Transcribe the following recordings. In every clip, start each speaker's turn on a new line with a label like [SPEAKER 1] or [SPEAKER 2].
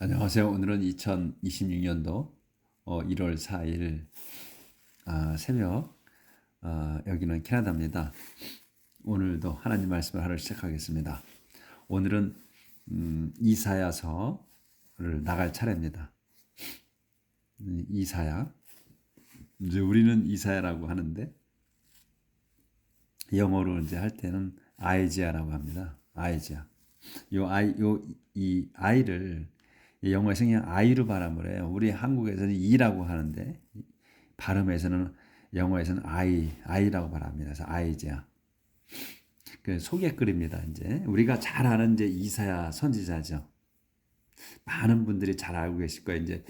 [SPEAKER 1] 안녕하세요. 오늘은 2026년도 1월 4일 새벽, 여기는 캐나다입니다. 오늘도 하나님 말씀을 하루 시작하겠습니다. 오늘은 이사야서를 나갈 차례입니다. 이사야. 이제 우리는 이사야라고 하는데 영어로 이제 할 때는 아이지아라고 합니다. 아이지아. 이 아이를 영어에서 그냥 아이로 발음을 해요. 우리 한국에서는 이라고 하는데 발음에서는 영어에서는 아이라고 발음합니다. 그래서 아이지아. 그 소개글입니다. 이제 우리가 잘 아는 이제 이사야 선지자죠. 많은 분들이 잘 알고 계실 거예요. 이제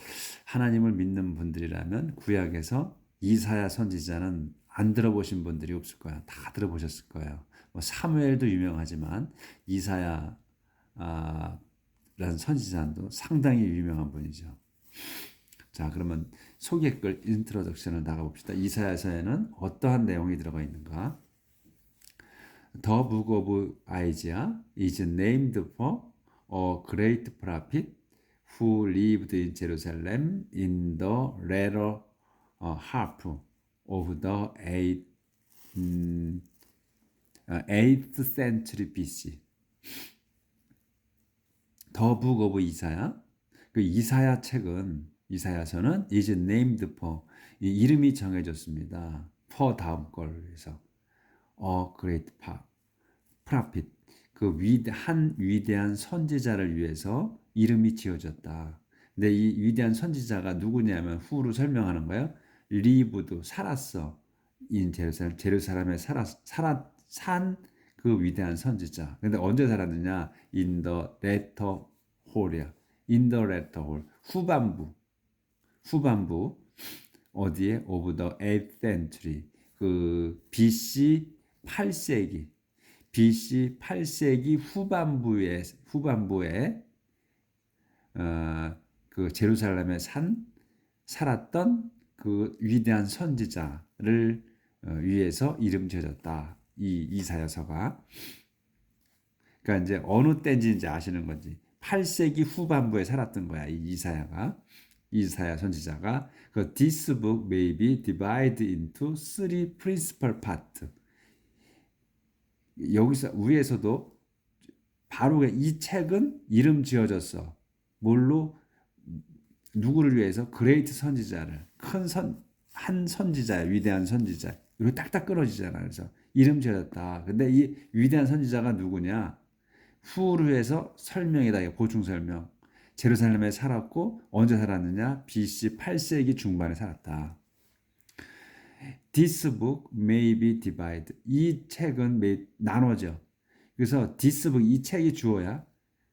[SPEAKER 1] 하나님을 믿는 분들이라면 구약에서 이사야 선지자는 안 들어보신 분들이 없을 거야. 다 들어보셨을 거예요. 뭐 사무엘도 유명하지만 이사야 라는 선지자도 상당히 유명한 분이죠. 자, 그러면 소개글 인트로덕션을 나가봅시다. 이사야서에는 어떠한 내용이 들어가 있는가? The book of Isaiah is named for a great prophet who lived in Jerusalem in the latter half of the 8th century BC. 더 북 오브 이사야. 그 이사야 책은 이사야서는 is named for 이 이름이 정해졌습니다. for 다음 걸 위해서 a great prophet 그 한 위대한 선지자를 위해서 이름이 지어졌다. 근데 이 위대한 선지자가 누구냐면 후로 설명하는 거예요. lived 살았어. in 제루살렘에 산 그 위대한 선지자. 근데 언제 살았느냐? In the latter hall이야. In the latter hall. 후반부. 어디에? Of the 8th century. 그 BC 8세기. BC 8세기 후반부에 그 제루살렘에 살았던 그 위대한 선지자를 위해서 이름 지어졌다. 이 이사야서가. 그러니까 이제 어느 때인지 이제 아시는 건지 8세기 후반부에 살았던 거야. 이 이사야 선지자가 그 this book may be divided into three principal parts. 여기서 위에서도 바로 이 책은 이름 지어졌어. 뭘로? 누구를 위해서? 그레이트 선지자를 한 선지자, 위대한 선지자. 이거 딱딱 끊어지잖아. 그래서 이름 지어졌다. 근데 이 위대한 선지자가 누구냐? 후를 해서 설명이다. 보충 설명. 제루살렘에 살았고 언제 살았느냐? BC 8세기 중반에 살았다. This book may be divided. 이 책은 나눠져. 그래서 this book 이 책이 주어야.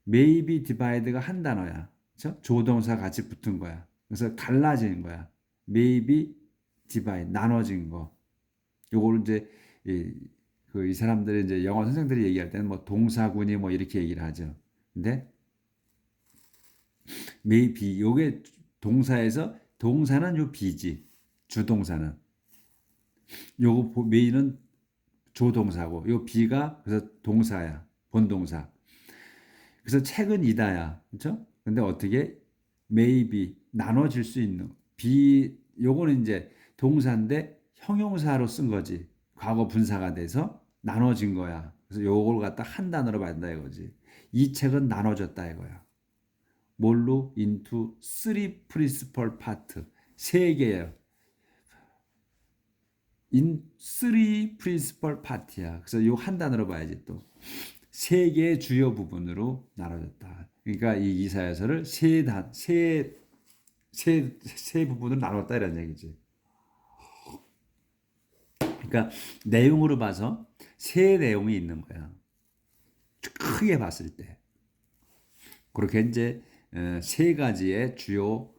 [SPEAKER 1] may be divided가 한 단어야. 그렇죠? 조동사 같이 붙은 거야. 그래서 갈라진 거야. may be divided 나눠진 거. 요거를 이제 이 사람들이 이제 영어 선생들이 얘기할 때는 뭐 동사군이 뭐 이렇게 얘기를 하죠. 근데 may be 요게 동사에서 동사는 요 be지. 주동사는 요거 may는 조동사고 요 be가 그래서 동사야. 본동사. 그래서 책은 이다야. 그렇죠? 근데 어떻게 maybe 나눠질 수 있는 요거는 이제 동사인데 형용사로 쓴 거지. 과거 분사가 돼서 나눠진 거야. 그래서 요걸 갖다 한 단어로 만든다 이거지. 이 책은 나눠졌다 이거야. 뭘로? into three principal part. 세 개예요. in three principal part야. 그래서 요 한 단어로 봐야지 또. 세 개의 주요 부분으로 나눠졌다. 그러니까 이 이사야서를 세 부분으로 나눴다 이런 얘기지. 그러니까 내용으로 봐서 세 내용이 있는 거야. 크게 봤을 때. 그렇게 이제 세 가지의 주요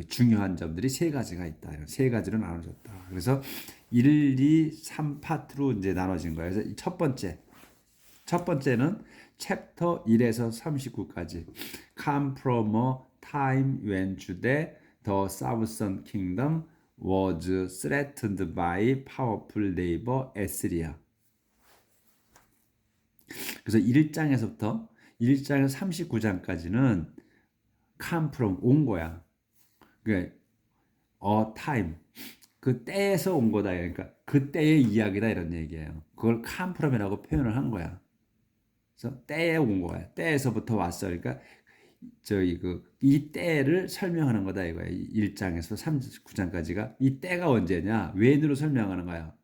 [SPEAKER 1] 중요한 점들이 세 가지가 있다. 세 가지로 나눠졌다. 그래서 1, 2, 3파트로 이제 나눠진 거예요. 그래서 첫 번째는 챕터 1에서 39까지 come from a time when Judah, the southern kingdom, was threatened by powerful neighbor Assyria. 그래서 1장에서부터 1장에서 39장까지는 come from 온 거야. 그러니까 time 그 때에서 온 거다. 그러니까 그 때의 이야기다 이런 얘기예요. 그걸 come from이라고 표현을 한 거야. 그래서 때에 온 거야. 때에서부터 왔어. 그러니까 저기 이 때를 설명하는 거다 이거야. 1장에서 39장까지가 이 때가 언제냐? 웬으로 설명하는 거야.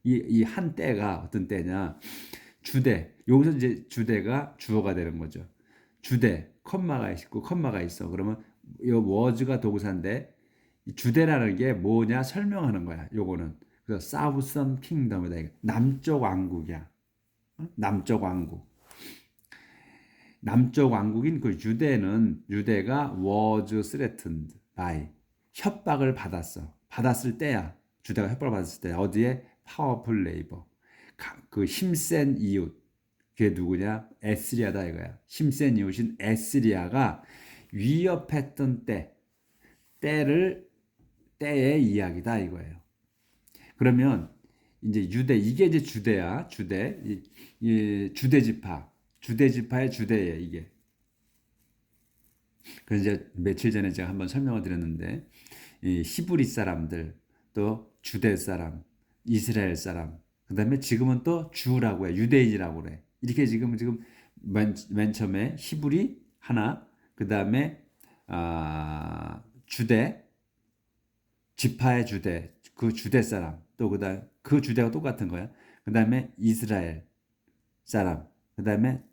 [SPEAKER 1] 이 한 때가 어떤 때냐? 주대. 여기서 이제 주대가 주어가 되는 거죠. 주대, 컴마가 있고 컴마가 있어. 그러면 이 was가 동사인데 이 주대라는 게 뭐냐 설명하는 거야. 요거는 그래서 Southern Kingdom이다. 남쪽 왕국이야. 남쪽 왕국. 남쪽 왕국인 그 유대가 was threatened by 협박을 받았어. 받았을 때야. 주대가 협박을 받았을 때 어디에 powerful neighbor 그 힘센 이웃 그게 누구냐? 에스리아다 이거야. 힘센 이웃인 에스리아가 위협했던 때의 이야기다 이거예요. 그러면 이제 이게 이제 주대야. 이 주대 지파의 주대예요 이게. 그래서 이제 며칠 전에 제가 한번 설명을 드렸는데 이 히브리 사람들 또 주대 사람, 이스라엘 사람, 그다음에 지금은 또 주라고 해, 유대인이라고 그래. 이렇게 지금 맨 처음에 히브리 하나, 그다음에 주대 지파의 주대, 그 주대 사람, 또 그다음 그 주대가 똑같은 거야. 그다음에 이스라엘 사람, 그다음에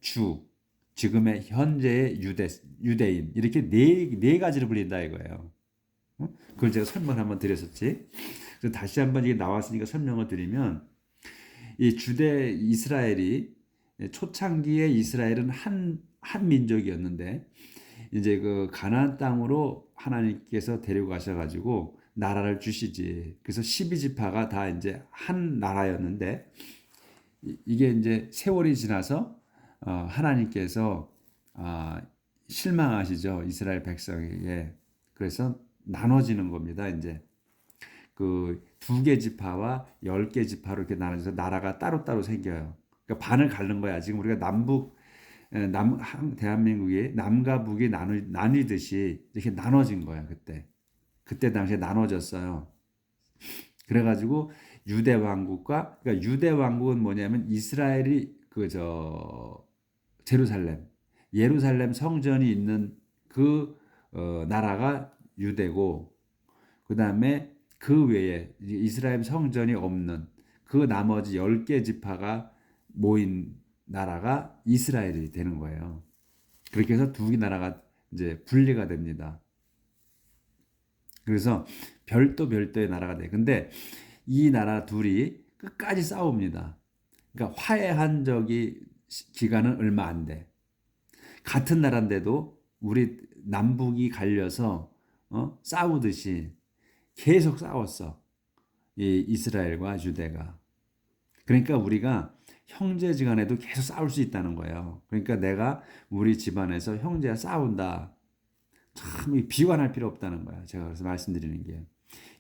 [SPEAKER 1] 지금의 현재의 유대인 이렇게 네 가지를 불린다 이거예요. 그걸 제가 설명을 한번 드렸었지. 그래서 다시 한번 이게 나왔으니까 설명을 드리면 이 주대 이스라엘이 초창기에 이스라엘은 한 민족이었는데 이제 그 가나안 땅으로 하나님께서 데려가셔 가지고 나라를 주시지. 그래서 12지파가 다 이제 한 나라였는데 이게 이제 세월이 지나서 하나님께서 실망하시죠. 이스라엘 백성에게. 그래서 나눠지는 겁니다. 이제 그 2개 지파와 10개 지파로 이렇게 나눠져서 나라가 따로따로 생겨요. 그러니까 반을 가른 거야. 지금 우리가 대한민국이 남과 북이 나뉘듯이 이렇게 나눠진 거야. 그때 당시에 나눠졌어요. 그래가지고 유대 왕국과 그러니까 유대 왕국은 뭐냐면 이스라엘이 예루살렘 성전이 있는 그 나라가 유대고 그 다음에 그 외에 이스라엘 성전이 없는 그 나머지 10개 지파가 모인 나라가 이스라엘이 되는 거예요. 그렇게 해서 두 개 나라가 이제 분리가 됩니다. 그래서 별도의 나라가 돼. 근데 이 나라 둘이 끝까지 싸웁니다. 그러니까 화해한 적이 기간은 얼마 안 돼. 같은 나라인데도 우리 남북이 갈려서 싸우듯이 계속 싸웠어. 이 이스라엘과 유대가. 그러니까 우리가 형제지간에도 계속 싸울 수 있다는 거예요. 그러니까 내가 우리 집안에서 형제와 싸운다. 참 비관할 필요 없다는 거야. 제가 그래서 말씀드리는 게.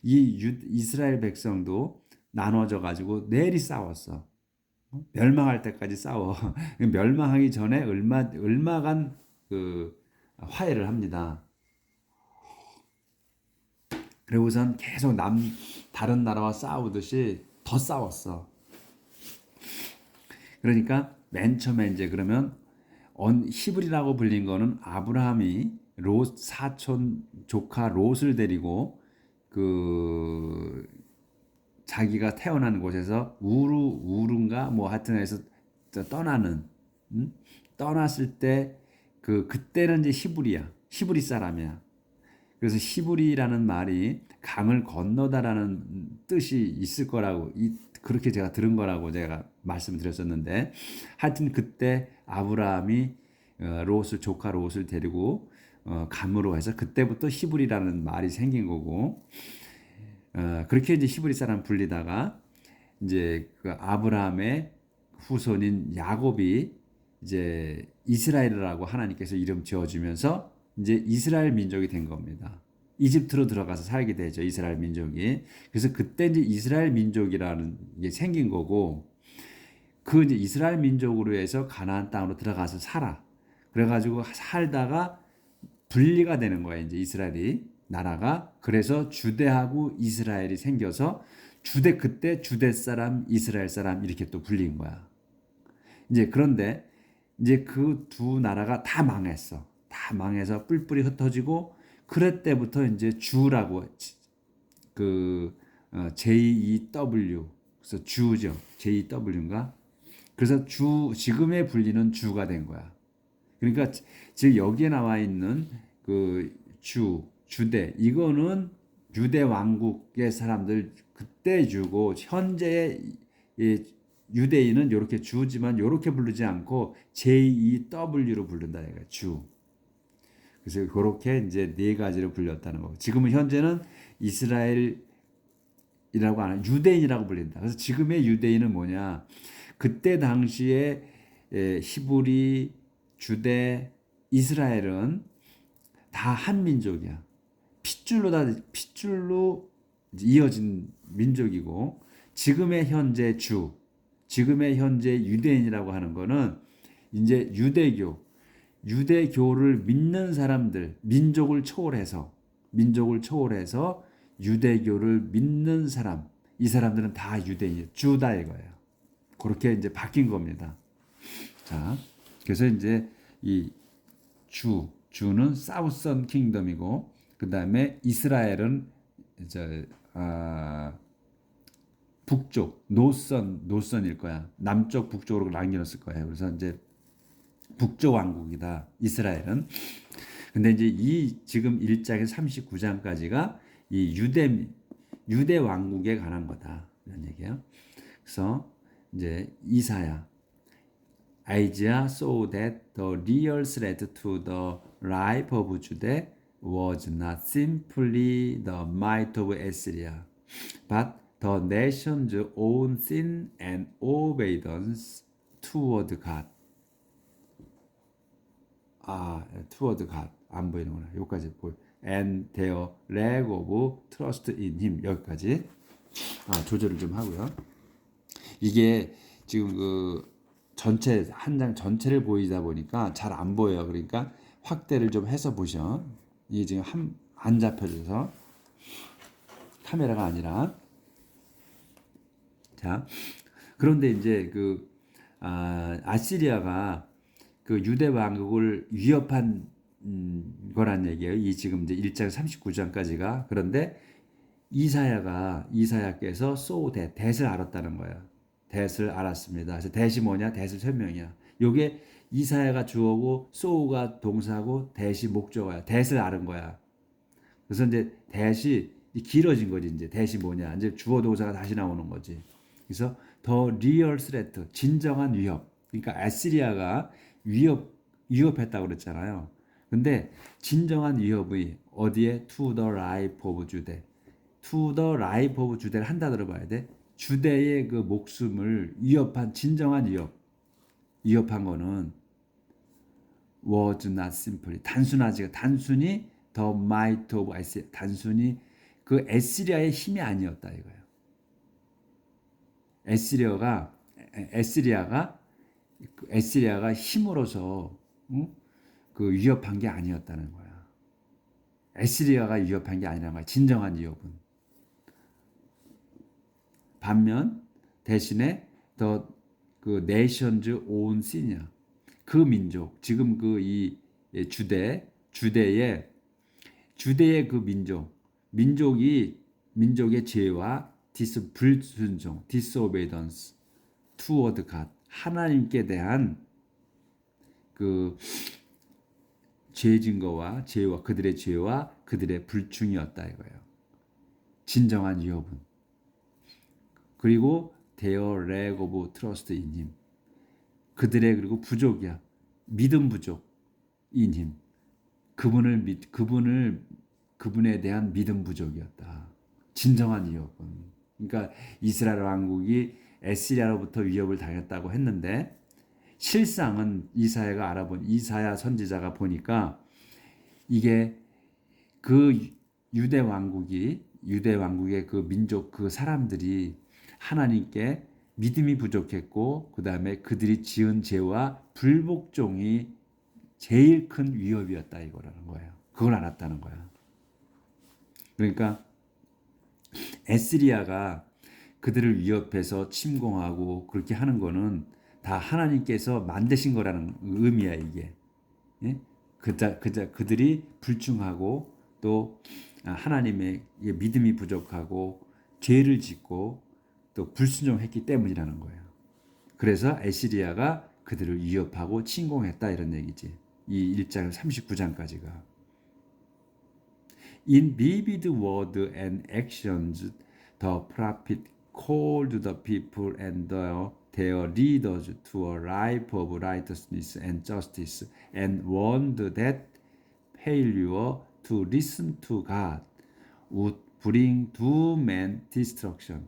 [SPEAKER 1] 이스라엘 백성도 나눠져 가지고 내리 싸웠어. 멸망할 때까지 싸워. 멸망하기 전에 얼마간 그 화해를 합니다. 그리고선 계속 다른 나라와 싸우듯이 더 싸웠어. 그러니까 맨 처음에 이제 그러면 히브리라고 불린 거는 아브라함이 사촌 조카 롯을 데리고 그 자기가 태어난 곳에서 우른가 뭐 하여튼 해서 떠났을 때 그때는 이제 히브리 사람이야. 그래서 히브리라는 말이 강을 건너다라는 뜻이 있을 거라고 그렇게 제가 들은 거라고 제가 말씀드렸었는데 하여튼 그때 아브라함이 조카 롯을 데리고 감으로 해서 그때부터 히브리라는 말이 생긴 거고 그렇게 이제 히브리 사람 불리다가 이제 그 아브라함의 후손인 야곱이 이제 이스라엘이라고 하나님께서 이름 지어주면서 이제 이스라엘 민족이 된 겁니다. 이집트로 들어가서 살게 되죠. 이스라엘 민족이. 그래서 그때 이제 이스라엘 민족이라는 게 생긴 거고 그 이제 이스라엘 민족으로 해서 가나안 땅으로 들어가서 살아. 그래가지고 살다가 분리가 되는 거야. 이제 이스라엘이 나라가. 그래서 주대하고 이스라엘이 생겨서 그때 주대 사람, 이스라엘 사람 이렇게 또 불린 거야. 이제 그런데 이제 그 두 나라가 다 망했어. 다 망해서 뿔뿔이 흩어지고 그럴 때부터 이제 주라고 그 JEW 그래서 주죠. JEW인가? 그래서 지금의 분리는 주가 된 거야. 그러니까 지금 여기에 나와 있는 그 주대 이거는 유대 왕국의 사람들 그때 주고 현재의 유대인은 이렇게 주지만 이렇게 부르지 않고 JEW로 부른다 이거 주. 그래서 그렇게 이제 네 가지로 불렸다는 거고. 지금은 현재는 이스라엘이라고 안 하고 유대인이라고 불린다. 그래서 지금의 유대인은 뭐냐? 그때 당시에 히브리, 주대, 이스라엘은 다 한 민족이야. 핏줄로 이어진 민족이고 지금의 현재 지금의 현재 유대인이라고 하는 거는 이제 유대교를 믿는 사람들, 민족을 초월해서 유대교를 믿는 사람, 이 사람들은 다 유대인, 주다 이거예요. 그렇게 이제 바뀐 겁니다. 자, 그래서 이제 이 주는 사우선 킹덤이고, 그 다음에 이스라엘은 이제 북쪽 노선일 거야. 남쪽 북쪽으로 나뉘었을 거예요. 그래서 이제 북쪽 왕국이다. 이스라엘은. 근데 이제 이 지금 1장에서 39장까지가 이 유대 왕국에 관한 거다. 이런 얘기예요. 그래서 이제 Isaiah saw that the real threat to the life of Judah was not simply the might of Assyria, but the nation's own sin and obedience toward God. toward God 안 보이는구나. 여기까지 보여. And their lack of trust in Him 여기까지. 조절을 좀 하고요. 이게 지금 그 전체 한 장 전체를 보이다 보니까 잘 안 보여요. 그러니까 확대를 좀 해서 보셔. 이게 지금 안 잡혀져서 카메라가 아니라. 자, 그런데 이제 그 아시리아가 그 유대 왕국을 위협한 거란 얘기예요. 이 지금 이제 1장 39장까지가. 그런데 이사야께서 댓을 알았다는 거예요. 댓을 알았습니다. 그래서 댓이 뭐냐? 댓을 설명이야. 요게 이사야가 주어고 소우가 동사고 댓이 목적어야. 댓을 알은 거야. 그래서 이제 댓이 길어진 거지. 이제 댓이 뭐냐? 이제 주어 동사가 다시 나오는 거지. 그래서 더 리얼 스레트 진정한 위협. 그러니까 아시리아가 위협했다고 그랬잖아요. 근데 진정한 위협이 어디에? To the life of Judah. To the life of Judah를 한다 들어봐야 돼. 주대의 그 목숨을 위협한 진정한 위협한 거는 was not simply 단순히 the might of Assyria 단순히 그 에스리아의 힘이 아니었다 이거예요. 에스리아가 힘으로서 그 위협한 게 아니었다는 거야. 에스리아가 위협한 게 아니라는 거야. 진정한 위협은. 반면 대신에 그 nation's own sin이야. 그 민족 지금 그 이 주대의 그 민족의 죄와 불순종, disobedience toward God 하나님께 대한 그 죄 증거와 그들의 죄와 그들의 불충이었다 이거예요. 진정한 위협은. 그리고 their lack of trust in Him. 그들의 그리고 부족이야. 믿음 부족 in Him. 그분에 대한 믿음 부족이었다. 진정한 위협은. 그러니까 이스라엘 왕국이 에스리아로부터 위협을 당했다고 했는데 실상은 이사야가 알아본 이사야 선지자가 보니까 이게 그 유대 왕국의 그 민족 그 사람들이 하나님께 믿음이 부족했고 그 다음에 그들이 지은 죄와 불복종이 제일 큰 위협이었다 이거라는 거예요. 그걸 알았다는 거야. 그러니까 에스리야가 그들을 위협해서 침공하고 그렇게 하는 거는 다 하나님께서 만드신 거라는 의미야 이게. 예? 그들이 불충하고 또 하나님의 믿음이 부족하고 죄를 짓고 또 불순종했기 때문이라는 거예요. 그래서 에시리아가 그들을 위협하고 침공했다 이런 얘기지. 이 1장 39장까지가. In vivid word and actions, the prophet called the people and their leaders to a life of righteousness and justice, and warned that failure to listen to God would bring doom and destruction.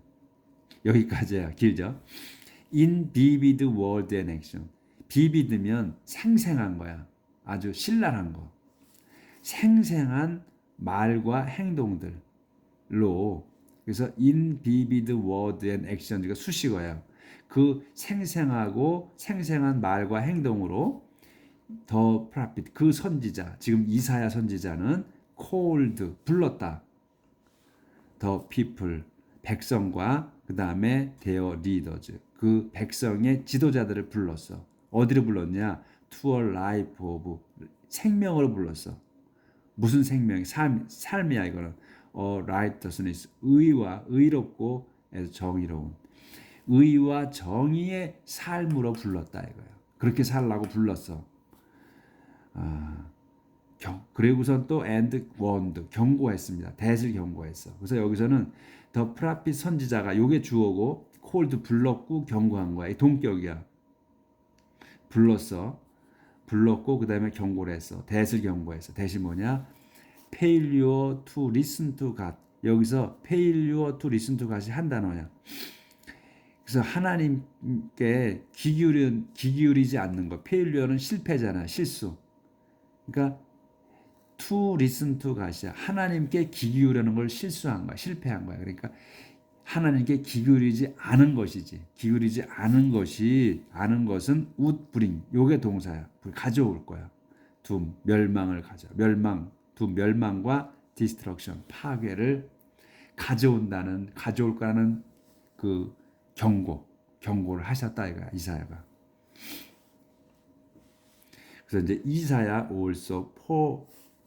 [SPEAKER 1] 여기까지야. 길죠? In vivid word and action. vivid면 생생한 거야. 아주 신랄한 거. 생생한 말과 행동들로, 그래서 in vivid word and action가 수식어야. 그 생생하고 생생한 말과 행동으로 the prophet, 그 선지자, 지금 이사야 선지자는 called, 불렀다. the people, 백성과 그 다음에 their leaders, 그 백성의 지도자들을 불렀어. 어디로 불렀냐? to a life of, 생명으로 불렀어. 무슨 생명? 삶이야 이거는. righteousness, 의와 의롭고 정의로운, 의와 정의의 삶으로 불렀다 이거야. 그렇게 살라고 불렀어. 그리고선 또 and warned, 경고했습니다. 대을 경고했어. 그래서 여기서는 the prophet, 선지자가 요게 주어고 called, 불렀고 경고한 거야. 이 동격이야. 불렀고 그 다음에 경고를 했어. 대을 경고했어. 대시 뭐냐? failure to listen to God. 여기서 failure to listen to God이 한 단어야. 그래서 하나님께 귀 기울이지 않는 거. failure는 실패잖아. 실수. 그러니까 to listen to God이야. 하나님께 귀 기울이는 걸 실수한 거야. 실패한 거야. 그러니까 하나님께 귀 기울이지 않은 것이지. 기울이지 않은 것은 would bring. 요게 동사야. 가져올 거야. 둠, 멸망을 둠, 멸망과 destruction, 파괴를 가져올 거라는 그 경고를 하셨다 이거야, 이사야가. 그래서 이제 이사야 also foretold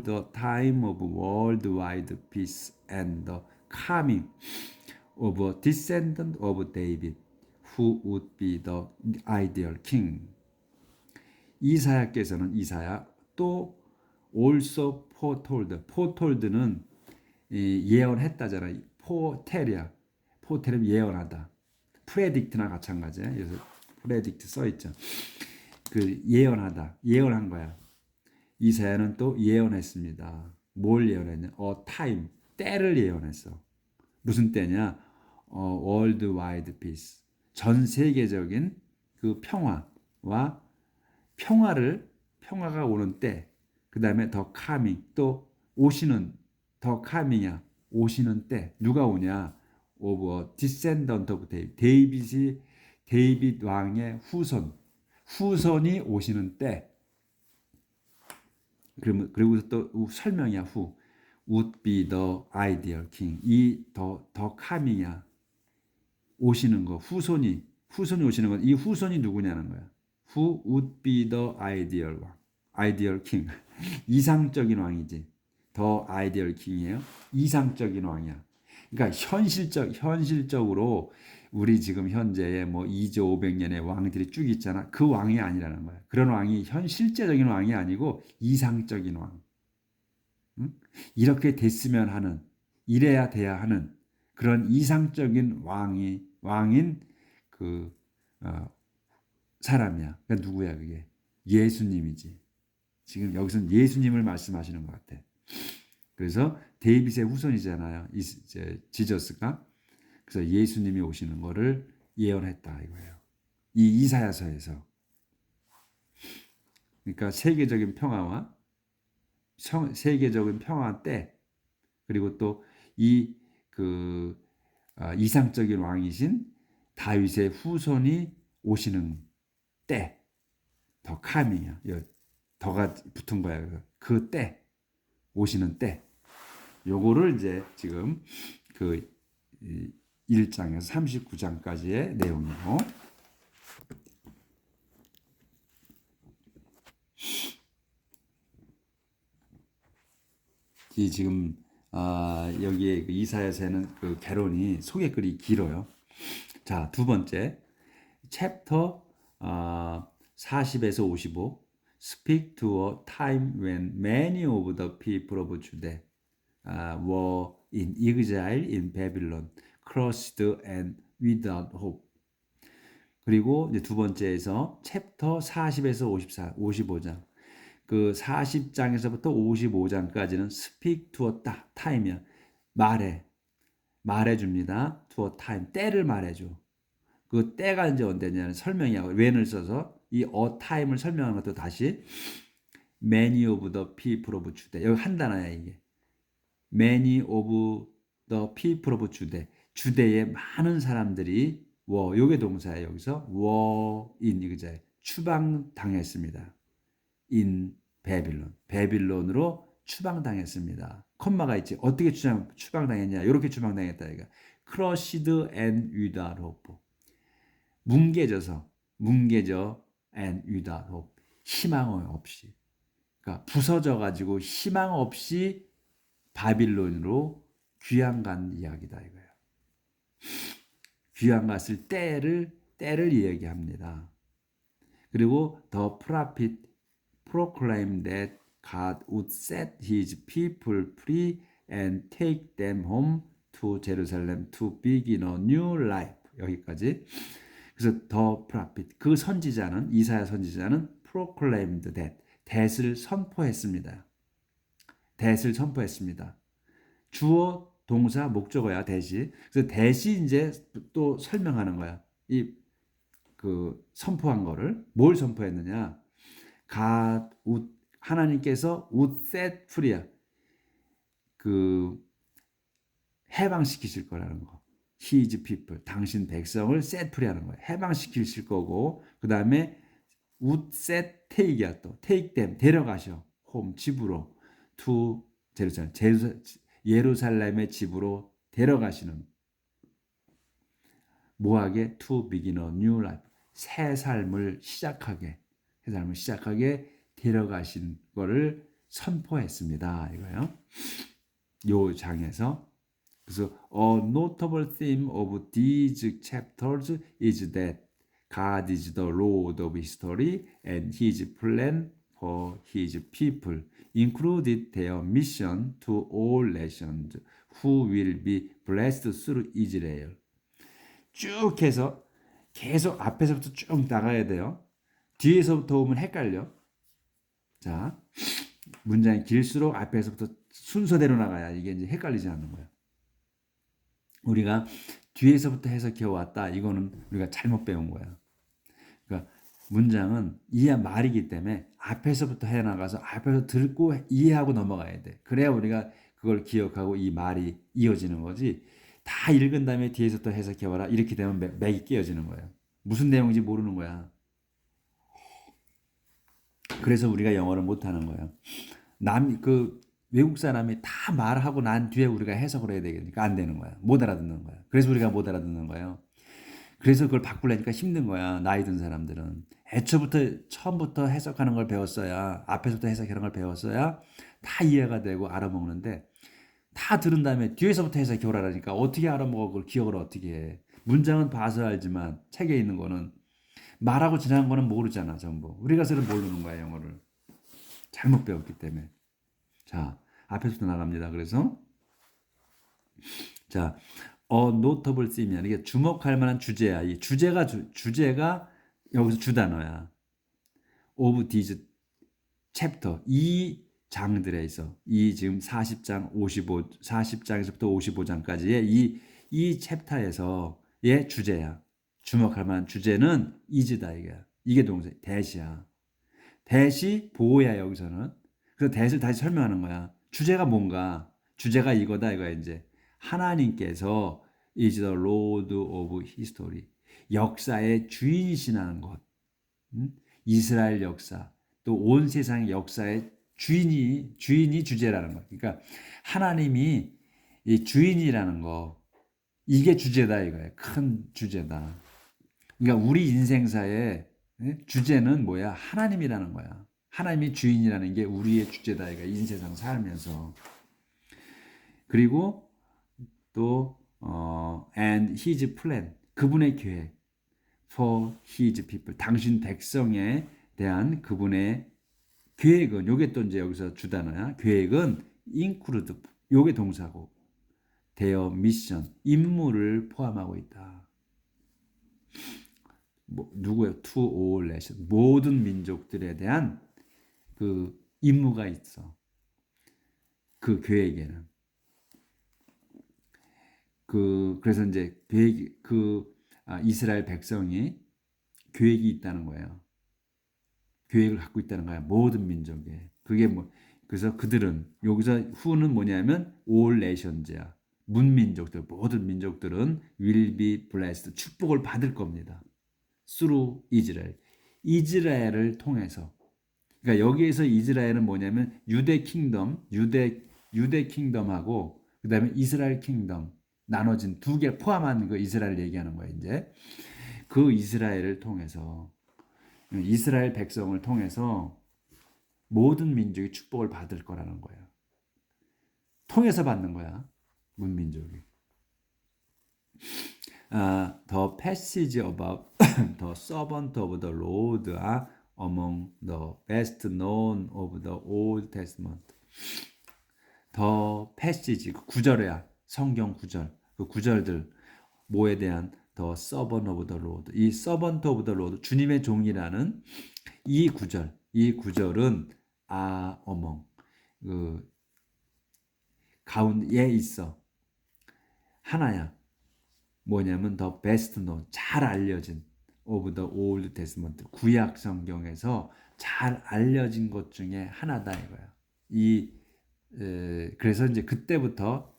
[SPEAKER 1] the time of worldwide peace and the coming of a descendant of David who would be the ideal king. 이사야 또 also foretold는 예언했다잖아. 포텔이야. 포텔은 예언하다. predict나 마찬가지야. 그래서 predict 써 있죠. 그 예언한 거야. 이사야는 또 예언했습니다. 뭘 예언했냐? time, 때를 예언했어. 무슨 때냐? worldwide peace, 전 세계적인 그 평화와 평화가 오는 때, 그 다음에 더 coming, 또 오시는, 더 coming이야. 오시는 때 누가 오냐? of a descendant of David, 데이빗 왕의 후손이 오시는 때. 그리고 또 설명이야. who would be the ideal king. 이 더 coming이야. 오시는 거, 후손이 오시는 건, 이 후손이 누구냐는 거야. Who would be the ideal king. 이상적인 왕이지. 더 ideal king이에요. 이상적인 왕이야. 그러니까 현실적으로 우리 지금 현재의 뭐 2조 500년의 왕들이 쭉 있잖아. 그 왕이 아니라는 거야. 그런 왕이 실제적인 왕이 아니고 이상적인 왕. 응? 이렇게 됐으면 하는, 이래야 돼야 하는 그런 이상적인 왕인 그 사람이야. 그러니까 누구야 그게? 예수님이지. 지금 여기서는 예수님을 말씀하시는 것 같아. 그래서 데이빗의 후손이잖아요. 이제 지저스가. 그래서 예수님이 오시는 거를 예언했다 이거예요. 이 이사야서에서. 그러니까 세계적인 평화 때, 그리고 또 이 그 이상적인 왕이신 다윗의 후손이 오시는 때, 더 카밍이야. 더가 붙은 거야. 그 때, 오시는 때. 요거를 이제 지금 그 1장에서 39장까지의 내용이고, 이 지금 여기에 그 이사야서에는 그 개론이 소개글이 길어요. 자, 두 번째 챕터 40에서 55 Speak to a time when many of the people of Judah were in exile in Babylon, crushed and without hope. 그리고 이제 두 번째에서 챕터 40에서 55장 그 40장에서부터 55장까지는 speak to a time이야. 말해줍니다. to a time, 때를 말해줘. 그 때가 이제 언제냐는 설명이야. when을 써서 이 a time을 설명하는 것도 다시 many of the people of Judah. 여기 한 단어야 이게. many of the people of Judah. 주대의 많은 사람들이 were, 요게 동사야. 여기서 were in 이거잖아요. 추방당했습니다. in 베빌론. 베빌론으로 추방당했습니다. 콤마가 있지. 어떻게 추방당했냐? 이렇게 추방당했다. 이거. crushed and without hope. 뭉개져 and without hope. 희망 없이. 그러니까 부서져 가지고 희망 없이 바빌론으로 귀양 간 이야기다 이거예요. 귀양 갔을 때를 이야기합니다. 그리고 the prophet proclaimed that God would set his people free and take them home to Jerusalem to begin a new life. 여기까지. 그래서 the prophet, 그 선지자는, 이사야 선지자는 proclaimed that, that을 선포했습니다. that을 선포했습니다. 주어, 동사, 목적어야 that이. 그래서 that이 이제 또 설명하는 거야. 그 선포한 거를 뭘 선포했느냐? God would, 하나님께서 would set free야. 그 해방시키실 거라는 거. His people, 당신 백성을 set free하는 거야. 해방시키실 거고, 그 다음에 would set take이야 또. take them, 데려가셔. home, 집으로. to 예루살렘의 집으로 데려가시는. 뭐하게? to begin a new life. 새 삶을 시작하게. 데려가신 거를 선포했습니다. 이거요. 요 장에서. 그래서 a notable theme of these chapters is that God is the Lord of history and His plan for His people included their mission to all nations who will be blessed through Israel. 쭉 해서 계속 앞에서부터 쭉 나가야 돼요. 뒤에서부터 오면 헷갈려. 자, 문장이 길수록 앞에서부터 순서대로 나가야 이게 이제 헷갈리지 않는 거야. 우리가 뒤에서부터 해석해 왔다. 이거는 우리가 잘못 배운 거야. 그러니까 문장은 이해 말이기 때문에 앞에서부터 해 나가서 앞에서 듣고 이해하고 넘어가야 돼. 그래야 우리가 그걸 기억하고 이 말이 이어지는 거지. 다 읽은 다음에 뒤에서 또 해석해 와라. 이렇게 되면 맥이 깨어지는 거예요. 무슨 내용인지 모르는 거야. 그래서 우리가 영어를 못하는 거예요. 외국 사람이 다 말하고 난 뒤에 우리가 해석을 해야 되니까 안 되는 거야. 못 알아듣는 거야. 그래서 우리가 못 알아듣는 거예요. 그래서 그걸 바꾸려니까 힘든 거야. 나이 든 사람들은. 처음부터 해석하는 걸 배웠어야, 앞에서부터 해석하는 걸 배웠어야 다 이해가 되고 알아먹는데, 다 들은 다음에 뒤에서부터 해석해 오라니까 어떻게 알아먹어? 그걸 기억을 어떻게 해? 문장은 봐서 알지만 책에 있는 거는 말하고 지나간 거는 모르잖아, 전부. 우리가 서를 모르는 거야, 영어를. 잘못 배웠기 때문에. 자, 앞에서부터 나갑니다. 그래서 자, notable theme이야. 이게 주목할 만한 주제야. 이 주제가 여기서 주단어야. of these chapter, 이 장들에 있어. 이 지금 40장에서부터 55장까지의 이 챕터에서의 주제야. 주목할 만한 주제는 is다 이게 동사, that이야. that이 보호야 여기서는. 그래서 that을 다시 설명하는 거야. 주제가 뭔가? 주제가 이거다 이거야 이제. 하나님께서 is the Lord of History. 역사의 주인이시라는 것. 이스라엘 역사, 또 온 세상의 역사의 주인이 주제라는 것. 그러니까 하나님이 이 주인이라는 거, 이게 주제다 이거예요. 큰 주제다. 그러니까 우리 인생사의 주제는 뭐야? 하나님이라는 거야. 하나님이 주인이라는 게 우리의 주제다 이거 인세상 살면서. 그리고 또 and his plan, 그분의 계획 for his people, 당신 백성에 대한 그분의 계획은, 요게 또 이제 여기서 주단어야. 계획은 include, 요게 동사고, their mission, 임무를 포함하고 있다. 누구예요? To all nations, 모든 민족들에 대한 그 임무가 있어. 그 계획에는. 그래서 이제 이스라엘 백성이 계획이 있다는 거예요. 계획을 갖고 있다는 거야. 모든 민족에. 그게 그래서 그들은, 여기서 who는 뭐냐면 all nations야. 문민족들, 모든 민족들은 will be blessed, 축복을 받을 겁니다. through Israel. 이스라엘을 통해서. 그러니까 여기에서 이스라엘은 뭐냐면 유대 킹덤하고 그다음에 이스라엘 킹덤 나눠진 두 개 포함한 그 이스라엘 얘기하는 거예요. 이제 그 이스라엘을 통해서, 이스라엘 백성을 통해서 모든 민족이 축복을 받을 거라는 거예요. 통해서 받는 거야, 문민족이. The passage about the servant of the Lord are among the best known of the Old Testament. The passage, 그 구절이야. 성경 구절. 그 구절들 뭐에 대한 the servant of the Lord. 이 servant of the Lord, 주님의 종이라는 이 구절은 among, 그 가운데에 있어. 하나야. 뭐냐면 the best known, 잘 알려진 of the Old Testament, 구약 성경에서 잘 알려진 것 중에 하나다 이거야. 그래서 이제 그때부터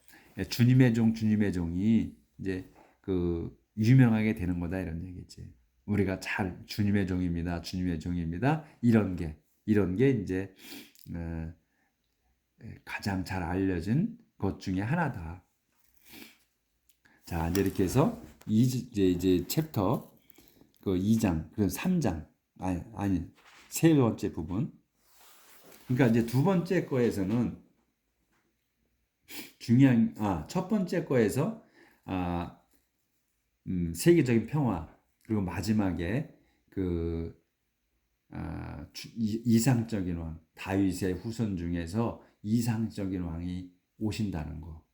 [SPEAKER 1] 주님의 종이 이제 그 유명하게 되는 거다 이런 얘기지. 우리가 잘 주님의 종입니다. 이런 게 이제 가장 잘 알려진 것 중에 하나다. 자, 이제 이렇게 해서 이제 챕터 그 2장, 그리고 3장, 아니 세 번째 부분. 그러니까 이제 두 번째 거에서는 첫 번째 거에서 세계적인 평화, 그리고 마지막에 이상적인 왕, 다윗의 후손 중에서 이상적인 왕이 오신다는 거.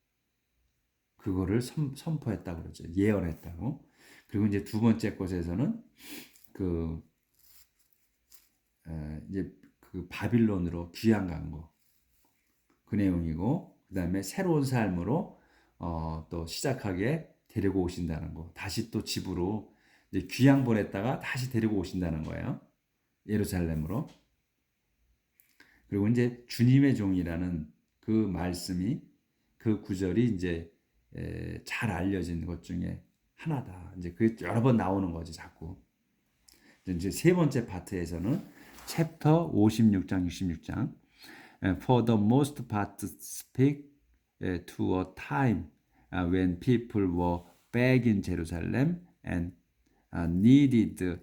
[SPEAKER 1] 그거를 선포했다고 그러죠. 예언했다고. 그리고 이제 두 번째 것에서는 이제 그 바빌론으로 귀양 간 거. 그 내용이고, 그 다음에 새로운 삶으로 또 시작하게 데리고 오신다는 거. 다시 또 집으로 이제 귀양 보냈다가 다시 데리고 오신다는 거예요. 예루살렘으로. 그리고 이제 주님의 종이라는 그 말씀이, 그 구절이 이제 잘 알려진 것 중에 하나다. 이제 그 여러 번 나오는 거지 자꾸. 이제 세 번째 파트에서는 챕터 56장 66장 for the most part speak to a time when people were back in Jerusalem and needed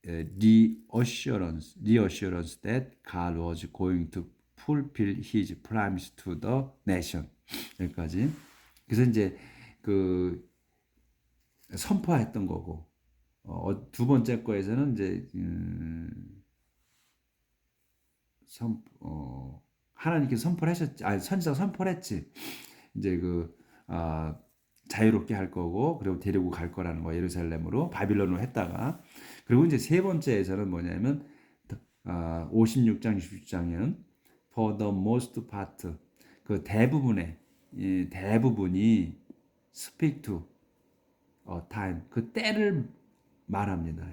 [SPEAKER 1] reassurance that God was going to fulfill His promise to the nation. 여기까지. 그래서 이제 그 선포했던 거고, 두 번째 거에서는 이제 하나님께서 선포를 하셨지, 선지자가 선포를 했지. 이제 자유롭게 할 거고, 그리고 데리고 갈 거라는 거, 예루살렘으로 바빌론으로 했다가. 그리고 이제 세 번째에서는 뭐냐면 56장 66장에는 for the most part, 그 대부분이 speak to a time, 그 때를 말합니다.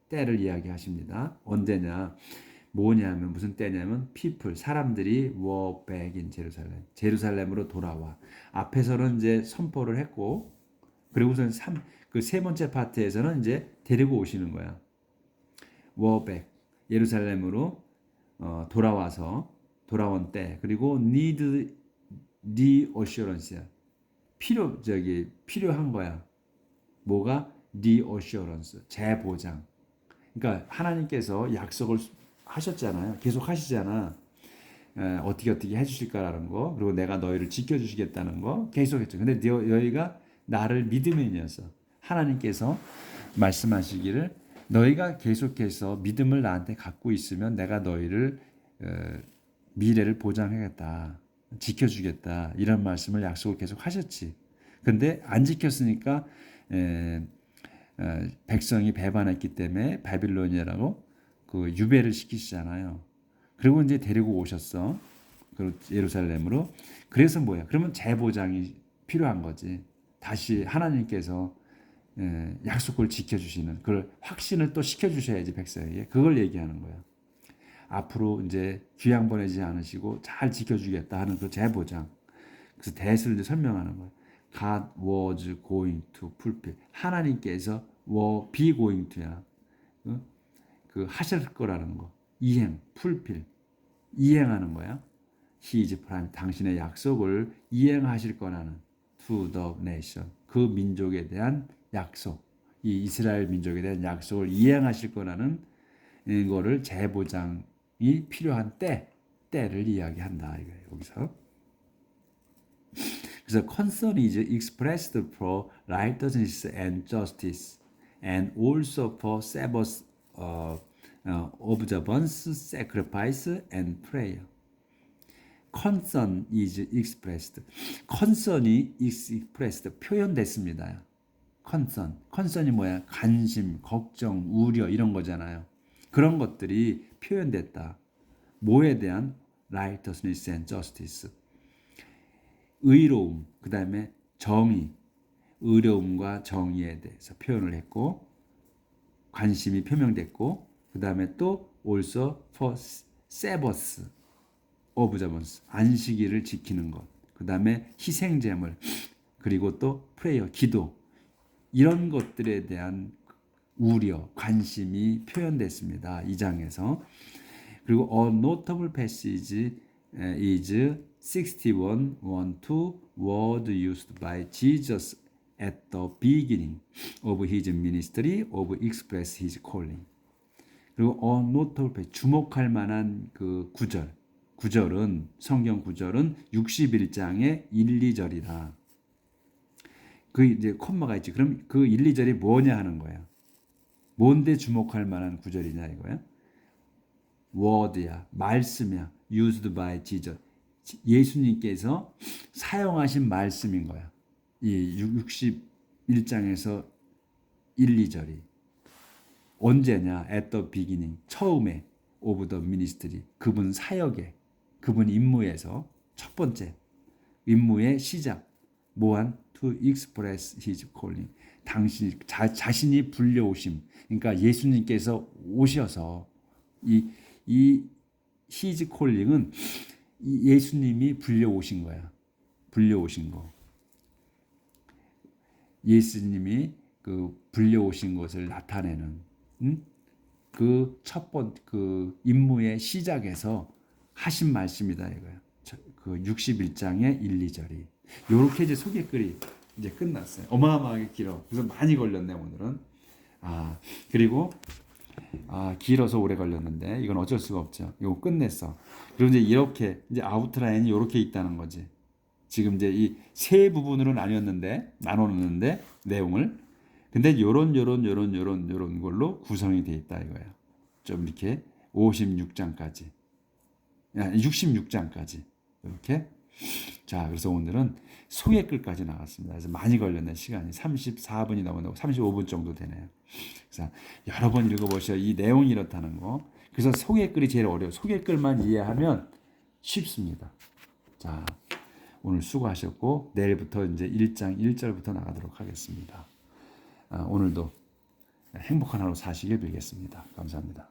[SPEAKER 1] 때를 이야기하십니다. 언제냐? 뭐냐면 무슨 때냐면 people 사람들이 were back in 제루살렘 제루살렘으로 돌아와. 앞에서는 이제 선포를 했고 그리고선 그 세 번째 파트에서는 이제 데리고 오시는 거야. were back 예루살렘으로 돌아와서 돌아온 때 그리고 need the assurance야. 필요한 거야. 뭐가 the assurance 재보장. 그러니까 하나님께서 약속을 하셨잖아요. 계속 하시잖아. 어떻게 해주실까라는 거 그리고 내가 너희를 지켜주시겠다는 거 계속했죠. 근데 너희가 나를 믿음이어서 하나님께서 말씀하시기를 너희가 계속해서 믿음을 나한테 갖고 있으면 내가 너희를 미래를 보장하겠다. 지켜주겠다. 이런 말씀을 약속을 계속 하셨지. 근데 안 지켰으니까 백성이 배반했기 때문에 바빌로니아라고 그 유배를 시키시잖아요. 그리고 이제 데리고 오셨어. 예루살렘으로. 그래서 뭐야? 그러면 재보장이 필요한 거지. 다시 하나님께서 약속을 지켜주시는 그걸 확신을 또 시켜주셔야지 백성에게. 그걸 얘기하는 거야. 앞으로 이제 귀양 보내지 않으시고 잘 지켜주겠다 하는 그 재보장. 그래서 대수를 이제 설명하는 거야. God was going to fulfill. 하나님께서 be going to야. 그 하실 거라는 거. 이행, fulfill. 이행하는 거야. He is prime. 당신의 약속을 이행하실 거라는 to the nation. 그 민족에 대한 약속. 이 이스라엘 민족에 대한 약속을 이행하실 거라는 이거를 재보장이 필요한 때를 이야기한다 이거예요. 여기서. 그래서 concern is expressed for righteousness and justice, and also for Sabbath observance, sacrifice, and prayer. concern is expressed. concern이 expressed 표현됐습니다. concern이 뭐야? 관심, 걱정, 우려 이런 거잖아요. 그런 것들이 표현됐다. 뭐에 대한 righteousness and justice. 의로움, 그 다음에 정의, 의로움과 정의에 대해서 표현을 했고 관심이 표명됐고 그 다음에 또 also for Sabbath observance 안식일을 지키는 것, 그 다음에 희생제물 그리고 또 prayer 기도 이런 것들에 대한 우려, 관심이 표현됐습니다. 이 장에서. 그리고 a notable passage is 61:1-2 word used by Jesus at the beginning of his ministry of express his calling. 그리고 a notable passage 주목할 만한 그 구절은 성경 구절은 61장의 1, 2절이다. 그 이제 콤마가 있지. 그럼 그 1, 2절이 뭐냐 하는 거야. 뭔데 주목할 만한 구절이냐 이거야. word야, 말씀이야. used by Jesus. 예수님께서 사용하신 말씀인 거야. 이 61장에서 1, 2절이. 언제냐? at the beginning. 처음에 of the ministry. 그분 사역에, 그분 임무에서 첫 번째 임무의 시작. 뭐한? to express his calling. 당신 자신이 불려오심. 그러니까 예수님께서 오셔서 이 his calling은 예수님이 불려오신 거야. 불려오신 거. 예수님이 그 불려오신 것을 나타내는 그 첫 번째 그 임무의 시작에서 하신 말씀이다 이거야. 그 61장의 1, 2절이. 요렇게 이제 소개글이 이제 끝났어요. 어마어마하게 길어. 그래서 많이 걸렸네 오늘은. 그리고 길어서 오래 걸렸는데 이건 어쩔 수가 없죠. 이거 끝냈어. 그리고 이제 이렇게 이제 아웃라인이 이렇게 있다는 거지. 지금 이제 이 세 부분으로 나눴는데 내용을. 근데 요런 걸로 구성이 돼 있다 이거예요. 좀 이렇게 56장까지. 66장까지. 이렇게. 자, 그래서 오늘은 소개글까지 나왔습니다. 그래서 많이 걸렸네. 시간이 34분이 넘어가고 35분 정도 되네요. 그래서 여러 번 읽어보셔. 이 내용이 이렇다는 거. 그래서 소개글이 제일 어려워요. 소개글만 이해하면 쉽습니다. 자, 오늘 수고하셨고 내일부터 이제 1장 1절부터 나가도록 하겠습니다. 오늘도 행복한 하루 사시길 빌겠습니다. 감사합니다.